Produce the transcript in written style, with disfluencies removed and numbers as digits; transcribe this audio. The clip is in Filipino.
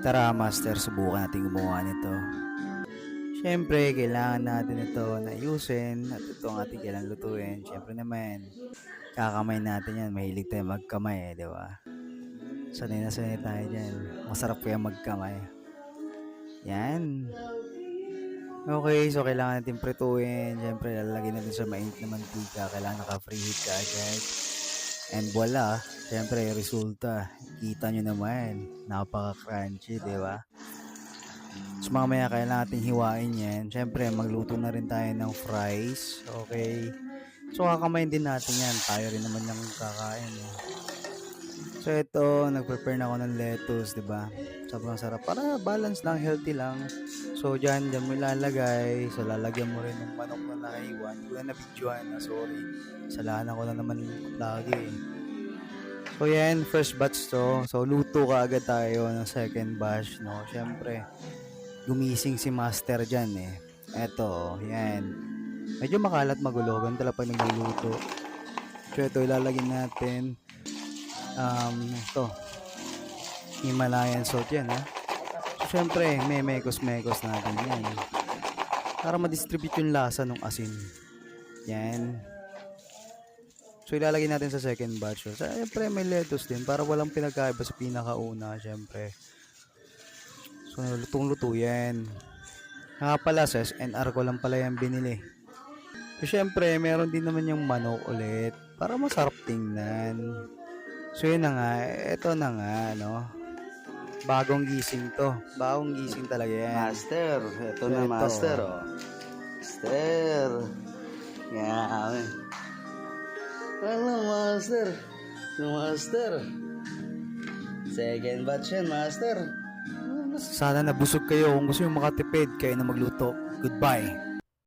Tara master, subukan natin gumawa nito. Siyempre, kailangan natin ito na ayusin at ito ang ating kailangan lutuin. Siyempre naman, kakamay natin yan. Mahilig tayo magkamay di ba? Sanay na sanay tayo dyan. Masarap kaya magkamay. Yan. Okay, so kailangan natin prituin. Siyempre, lalagyan natin sa mainit na mantika. Kailangan naka-preheat ka agad. And voila, siyempre, resulta. Kita nyo naman, napaka-crunchy, di ba? So mamaya kailangan natin hiwain yan. Siyempre, magluto na rin tayo ng fries. Okay. So kakamayin din natin yan. Tayo rin naman yung kakain. So ito, nag-prepare na ako ng lettuce, di ba? Sobrang sarap. Para balance lang, healthy lang. So dyan mo ilalagay. So lalagyan mo rin ng manok na nakahiwa. Hindi ko na nabidyohan na, sorry. Salahan ko na naman lagi. So yan, first batch to. So luto ka agad tayo ng second batch, no? Siyempre, gumising si master dyan eh. Eto, yan. Medyo makalat magulo. Ganun talaga pag nagluluto. So ito, ilalagyan natin ito, Himalayan salt yan ha. So syempre, may mekos-mekos natin yan. Para ma-distribute yung lasa ng asin. Yan. So ilalagay natin sa second batch. So syempre, may lettuce din para walang pinagkaiba sa pinakauna, syempre. So lutong-luto yan. Nga pala, sa SNR ko lang pala yan binili. So syempre, meron din naman yung manok ulit para masarap tingnan. So yun na nga, eto na nga, no? Bagong gising to. Bagong gising talaga yan. Master, eto na master, oh. Master. Yan. Ano, master? Master. Second batch yan, master. Sana nabusog kayo. Kung gusto nyo makatipid, kayo na magluto. Goodbye.